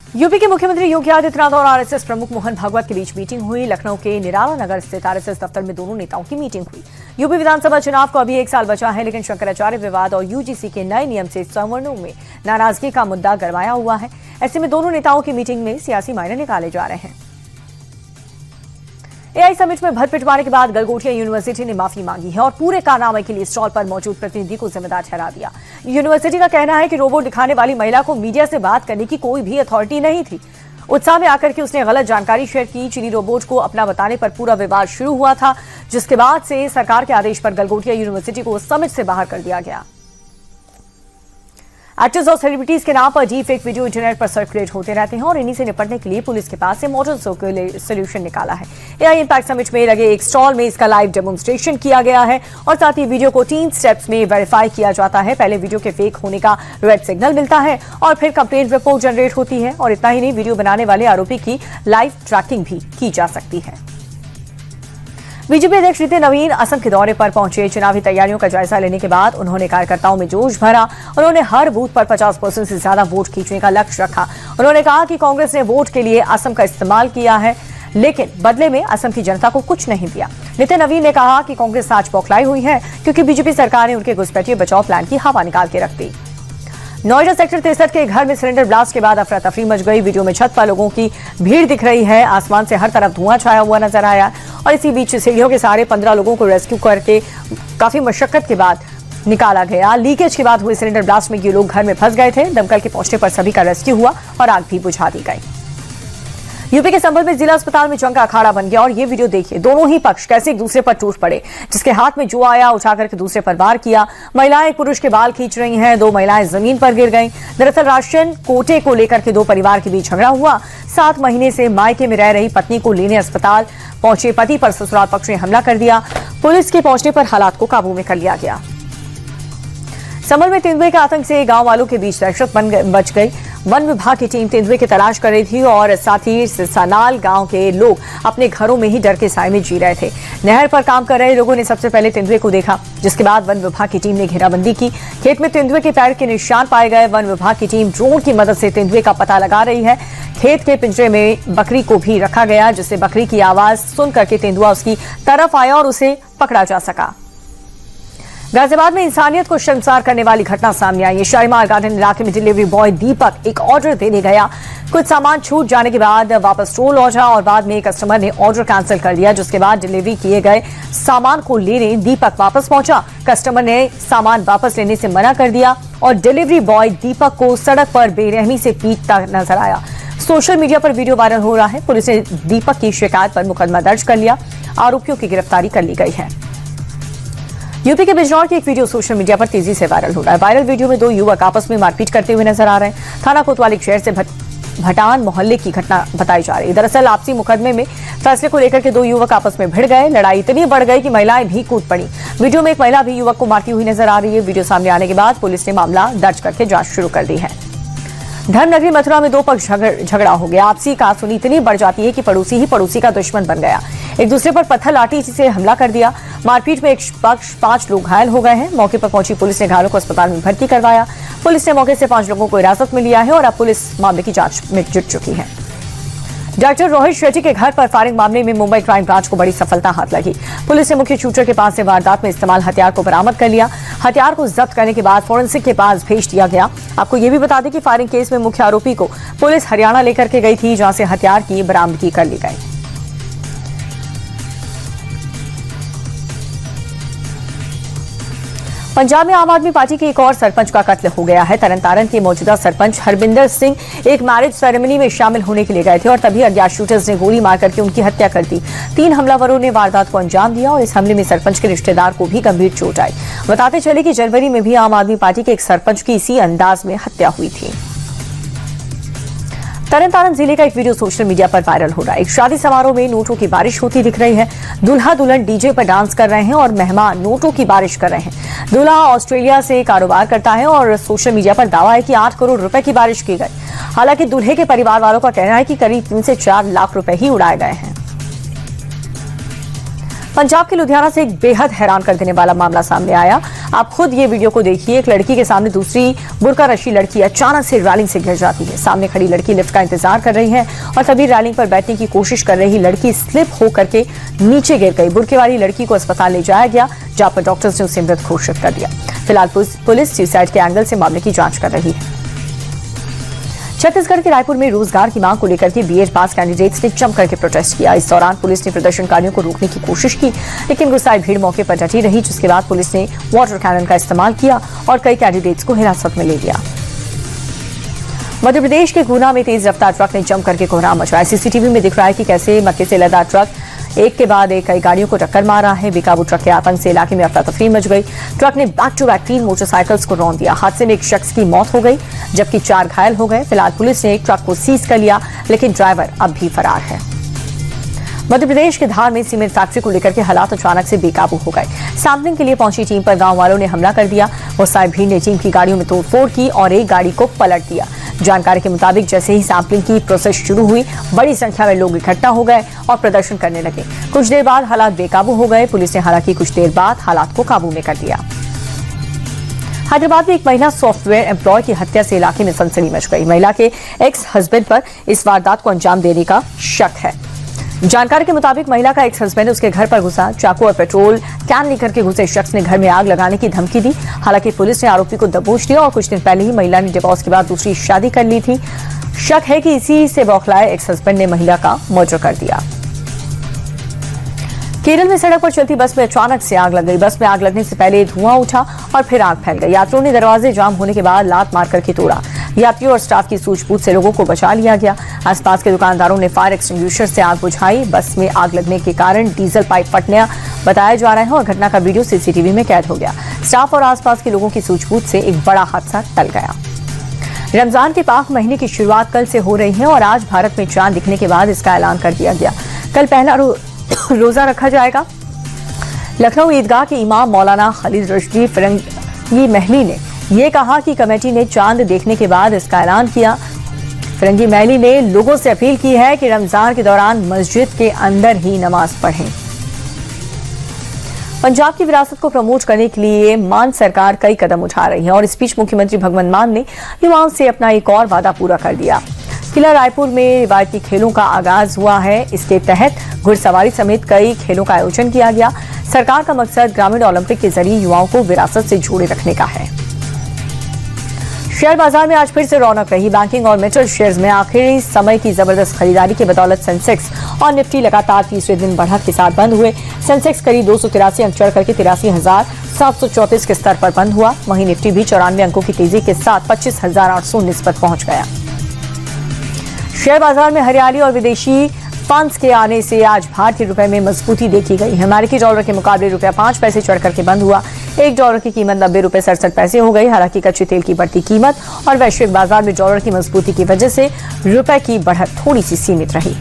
UP के मुख्यमंत्री योगी आदित्यनाथ और आरएसएस प्रमुख मोहन भागवत के बीच मीटिंग हुई। लखनऊ के निराला नगर स्थित आरएसएस दफ्तर में दोनों नेताओं की मीटिंग हुई। यूपी विधानसभा चुनाव को अभी 1 साल बचा है, लेकिन शंकराचार्य विवाद और यूजीसी के नए नियम से सवर्णों में नाराजगी का मुद्दा गरमाया हुआ है। ऐसे में दोनों नेताओं की मीटिंग में सियासी मायने निकाले जा रहे हैं। एआई समिट में भद पिटवाने के बाद गलगोटिया यूनिवर्सिटी ने माफी मांगी है और पूरे कारनामे के लिए स्टॉल पर मौजूद प्रतिनिधि को जिम्मेदार ठहरा दिया। यूनिवर्सिटी का कहना है कि रोबोट दिखाने वाली महिला को मीडिया से बात करने की कोई भी अथॉरिटी नहीं थी। उत्साह में आकर के उसने गलत जानकारी शेयर की। चीनी रोबोट को अपना बताने पर पूरा विवाद शुरू हुआ था, जिसके बाद से सरकार के आदेश पर गलगोटिया यूनिवर्सिटी को समिट से बाहर कर दिया गया। एक्टर्स और सेलिब्रिटीज के नाम पर डीप फेक वीडियो इंटरनेट पर सर्कुलेट होते रहते हैं और इन्हीं से निपटने के लिए पुलिस के पास से मॉडर्न सोल्यूशन निकाला है। एआई इंपैक्ट समिट में लगे एक स्टॉल में इसका लाइव डेमोन्स्ट्रेशन किया गया है और साथ ही वीडियो को 3 स्टेप्स में वेरीफाई किया जाता है। पहले वीडियो के फेक होने का रेड सिग्नल मिलता है और फिर कंप्लेंट रिपोर्ट जनरेट होती है। और इतना ही नहीं, वीडियो बनाने वाले आरोपी की लाइव ट्रैकिंग भी की जा सकती है। बीजेपी अध्यक्ष नितिन नवीन असम के दौरे पर पहुंचे। चुनावी तैयारियों का जायजा लेने के बाद उन्होंने कार्यकर्ताओं में जोश भरा। उन्होंने हर बूथ पर 50% से ज्यादा वोट खींचने का लक्ष्य रखा। उन्होंने कहा कि कांग्रेस ने वोट के लिए असम का इस्तेमाल किया है, लेकिन बदले में असम की जनता को कुछ नहीं दिया। नितिन नवीन ने कहा कि कांग्रेस आज बौखलाई हुई है क्योंकि बीजेपी सरकार ने उनके घुसपैठिए बचाव प्लान की हवा निकाल के रख दी। नोएडा सेक्टर 63 के घर में सिलेंडर ब्लास्ट के बाद अफरा तफरी मच गई। वीडियो में छत पर लोगों की भीड़ दिख रही है। आसमान से हर तरफ धुआं छाया हुआ नजर आया और इसी बीच सीढ़ियों के सहारे 15 लोगों को रेस्क्यू करके काफी मशक्कत के बाद निकाला गया। लीकेज के बाद हुए सिलेंडर ब्लास्ट में ये लोग घर में फंस गए थे। दमकल के पहुंचने पर सभी का रेस्क्यू हुआ और आग भी बुझा दी गई। यूपी के संभल में जिला अस्पताल में जंग का अखाड़ा बन गया और ये वीडियो देखिए, दोनों ही पक्ष कैसे एक दूसरे पर टूट पड़े। जिसके हाथ में जो आया उठाकर के दूसरे पर वार किया। महिलाएं एक पुरुष के बाल खींच रही हैं, 2 महिलाएं जमीन पर गिर गईं। दरअसल राशन कोटे को लेकर के 2 परिवार के बीच झगड़ा हुआ। 7 महीने से मायके में रह रही पत्नी को लेने अस्पताल पहुंचे पति पर ससुराल पक्ष ने हमला कर दिया। पुलिस के पहुंचने पर हालात को काबू में कर लिया गया। संभल में तेंदुए के आतंक से गांव वालों के बीच दहशत बच गई। वन विभाग की टीम तेंदुए की तलाश कर रही थी और साथ ही सनाल गांव के लोग अपने घरों में ही डर के साए में जी रहे थे। नहर पर काम कर रहे लोगों ने सबसे पहले तेंदुए को देखा, जिसके बाद वन विभाग की टीम ने घेराबंदी की। खेत में तेंदुए के पैर के निशान पाए गए। वन विभाग की टीम ड्रोन की मदद से तेंदुए का पता लगा रही है। खेत के पिंजरे में बकरी को भी रखा गया, जिससे बकरी की आवाज सुन करके तेंदुआ उसकी तरफ आया और उसे पकड़ा जा सका। गाजियाबाद में इंसानियत को शर्मसार करने वाली घटना सामने आई है। शालीमार गार्डन इलाके में डिलीवरी बॉय दीपक एक ऑर्डर देने गया। कुछ सामान छूट जाने के बाद वापस टोल लौटा और बाद में कस्टमर ने ऑर्डर कैंसिल कर दिया। जिसके बाद डिलीवरी किए गए सामान को लेने दीपक वापस पहुंचा। कस्टमर ने सामान वापस लेने से मना कर दिया और डिलीवरी बॉय दीपक को सड़क पर बेरहमी से पीटता नजर आया। सोशल मीडिया पर वीडियो वायरल हो रहा है। पुलिस ने दीपक की शिकायत पर मुकदमा दर्ज कर लिया। आरोपियों की गिरफ्तारी कर ली गई है। यूपी के बिजनौर की एक वीडियो सोशल मीडिया पर तेजी से वायरल हो रहा है। वायरल वीडियो में 2 युवक आपस में मारपीट करते हुए नजर आ रहे हैं। थाना कोतवाली शहर से भटान मोहल्ले की घटना बताई जा रही है। दरअसल आपसी मुकदमे में फैसले को लेकर के 2 युवक आपस में भिड़ गए। लड़ाई इतनी बढ़ गई कि महिलाएं भी कूद पड़ी। वीडियो में एक महिला भी युवक को मारती हुई नजर आ रही है। वीडियो सामने आने के बाद पुलिस ने मामला दर्ज करके जांच शुरू कर दी है। धर्मनगरी मथुरा में 2 पक्ष झगड़ा हो गया। आपसी कहासुनी इतनी बढ़ जाती है कि पड़ोसी ही पड़ोसी का दुश्मन बन गया। एक दूसरे पर पत्थर लाठी से हमला कर दिया। मारपीट में एक पक्ष 5 लोग घायल हो गए हैं। मौके पर पहुंची पुलिस ने घायलों को अस्पताल में भर्ती करवाया। पुलिस ने मौके से 5 लोगों को हिरासत में लिया है और अब पुलिस मामले की जांच में जुट चुकी है। डॉक्टर रोहित शेट्टी के घर पर फायरिंग मामले में मुंबई क्राइम ब्रांच को बड़ी सफलता हाथ लगी। पुलिस ने मुख्य शूटर के पास से वारदात में इस्तेमाल हथियार को बरामद कर लिया। हथियार को जब्त करने के बाद फोरेंसिक के पास भेज दिया गया। आपको ये भी बता दें कि फायरिंग केस में मुख्य आरोपी को पुलिस हरियाणा लेकर के गई थी, जहां से हथियार की बरामदगी कर ली गई। पंजाब में आम आदमी पार्टी के एक और सरपंच का कत्ल हो गया है। तरनतारन के मौजूदा सरपंच हरबिंदर सिंह एक मैरिज सेरेमनी में शामिल होने के लिए गए थे और तभी अज्ञात शूटर्स ने गोली मार करके उनकी हत्या कर दी। 3 हमलावरों ने वारदात को अंजाम दिया और इस हमले में सरपंच के रिश्तेदार को भी गंभीर चोट आई। बताते चले कि जनवरी में भी आम आदमी पार्टी के एक सरपंच की इसी अंदाज में हत्या हुई थी। तरनतारन जिले का एक वीडियो सोशल मीडिया पर वायरल हो रहा है। एक शादी समारोह में नोटों की बारिश होती दिख रही है। दूल्हा दुल्हन डीजे पर डांस कर रहे हैं और मेहमान नोटों की बारिश कर रहे हैं। दूल्हा ऑस्ट्रेलिया से कारोबार करता है और सोशल मीडिया पर दावा है कि 8 करोड़ रुपए की बारिश की गई। हालांकि दूल्हे के परिवार वालों का कहना है कि करीब 3 से 4 लाख रुपए ही उड़ाए गए हैं। पंजाब के लुधियाना से एक बेहद हैरान कर देने वाला मामला सामने आया। आप खुद ये वीडियो को देखिए। एक लड़की के सामने दूसरी बुर्का रशी लड़की अचानक से रेलिंग से गिर जाती है। सामने खड़ी लड़की लिफ्ट का इंतजार कर रही है और तभी रेलिंग पर बैठने की कोशिश कर रही लड़की स्लिप हो करके नीचे गिर गई। बुर्के वाली लड़की को अस्पताल ले जाया गया, जहां पर डॉक्टर्स ने उसे मृत घोषित कर दिया। फिलहाल पुलिस सुसाइड के एंगल से मामले की जांच कर रही है। छत्तीसगढ़ के रायपुर में रोजगार की मांग को लेकर के बीएड पास कैंडिडेट्स ने जम करके प्रोटेस्ट किया। इस दौरान पुलिस ने प्रदर्शनकारियों को रोकने की कोशिश की, लेकिन गुस्साई भीड़ मौके पर डटी रही, जिसके बाद पुलिस ने वाटर कैनन का इस्तेमाल किया और कई कैंडिडेट्स को हिरासत में ले लिया। मध्य प्रदेश के गुना में तेज रफ्तार ट्रक ने जम करके कोहराम मचाया। सीसीटीवी में दिख रहा है कि कैसे मक्के से लदा ट्रक एक के बाद एक कई गाड़ियों को टक्कर मार रहा है। बेकाबू ट्रक के आतंक से इलाके में अफरा तफरी मच गई। ट्रक ने बैक टू बैक 3 मोटरसाइकिल्स को रौंद दिया। हादसे में एक शख्स की मौत हो गई, जबकि 4 घायल हो गए। फिलहाल पुलिस ने ट्रक को सीज कर लिया, लेकिन ड्राइवर अब भी फरार है। मध्य प्रदेश के धार में सीमेंट फैक्ट्री को लेकर के हालात अचानक से बेकाबू हो गए। सैंपलिंग के लिए पहुंची टीम पर गांव वालों ने हमला कर दिया। गुस्साई भीड़ ने टीम की गाड़ियों में तोड़फोड़ की और एक गाड़ी को पलट दिया। जानकारी के मुताबिक जैसे ही सैंपलिंग की प्रोसेस शुरू हुई, बड़ी संख्या में लोग इकट्ठा हो गए और प्रदर्शन करने लगे। कुछ देर बाद हालात बेकाबू हो गए। पुलिस ने हालांकि कुछ देर बाद हालात को काबू में कर लिया। हैदराबाद में एक महिला सॉफ्टवेयर एम्प्लॉय की हत्या से इलाके में सनसनी मच गई। महिला के एक्स हस्बैंड पर इस वारदात को अंजाम देने का शक है। जानकारी के मुताबिक महिला का एक्स हस्बैंड उसके घर पर घुसा। चाकू और पेट्रोल कैन लेकर के घुसे शख्स ने घर में आग लगाने की धमकी दी। हालांकि पुलिस ने आरोपी को दबोच लिया और कुछ दिन पहले ही महिला ने डिवोर्स के बाद दूसरी शादी कर ली थी। शक है कि इसी से बौखलाए एक्स हस्बैंड ने महिला का मर्डर कर दिया। केरल में सड़क पर चलती बस में अचानक से आग लग गई। बस में आग लगने से पहले धुआं उठा और फिर आग फैल गई। यात्रियों ने दरवाजे जाम होने के बाद लात मार करके तोड़ा। यात्रियों और स्टाफ की सूझबूझ से लोगों को बचा लिया गया। आसपास के दुकानदारों ने फायर एक्सटिंग्विशर से आग बुझाई। बस में आग लगने के कारण डीजल पाइप फटना बताया जा रहा है और घटना का वीडियो सीसीटीवी में कैद हो गया। स्टाफ और आसपास के लोगों की सूझबूझ से एक बड़ा हादसा टल गया। रमजान के पाक महीने की शुरुआत कल से हो रही है और आज भारत में चांद दिखने के बाद इसका ऐलान कर दिया गया। कल पहला रोजा रखा जाएगा। लखनऊ ईदगाह के इमाम मौलाना खालिद रशदी फिरंगी महली ने यह कहा कि कमेटी ने चांद देखने के बाद इसका ऐलान किया। फिरंगी महली ने लोगों से अपील की है कि रमजान के दौरान मस्जिद के अंदर ही नमाज पढ़ें। पंजाब की विरासत को प्रमोट करने के लिए मान सरकार कई कदम उठा रही है और इस बीच मुख्यमंत्री भगवंत मान ने युवाओं से अपना एक और वादा पूरा कर दिया। किला रायपुर में रिवायती खेलों का आगाज हुआ है। इसके तहत घुड़सवारी समेत कई खेलों का आयोजन किया गया। सरकार का मकसद ग्रामीण ओलंपिक के जरिए युवाओं को विरासत से जोड़े रखने का है। शेयर बाजार में आज फिर से रौनक रही। बैंकिंग और मेटल शेयर्स में आखिरी समय की जबरदस्त खरीदारी की बदौलत सेंसेक्स और निफ्टी लगातार तीसरे दिन बढ़त के साथ बंद हुए। सेंसेक्स करीब 283 अंक चढ़ करके 83,734 के स्तर पर बंद हुआ। वहीं निफ्टी भी 94 अंकों की तेजी के साथ 25,819 पर पहुंच गया। शेयर बाजार में हरियाली और विदेशी फंड्स के आने से आज भारतीय रुपए में मजबूती देखी गई। अमेरिकी डॉलर के मुकाबले रुपया 5 पैसे चढ़ करके बंद हुआ। $1 की कीमत 90 रुपए 67 पैसे हो गई। हालांकि कच्चे तेल की बढ़ती कीमत और वैश्विक बाजार में डॉलर की मजबूती की वजह से रुपए की बढ़त थोड़ी सी सीमित रही।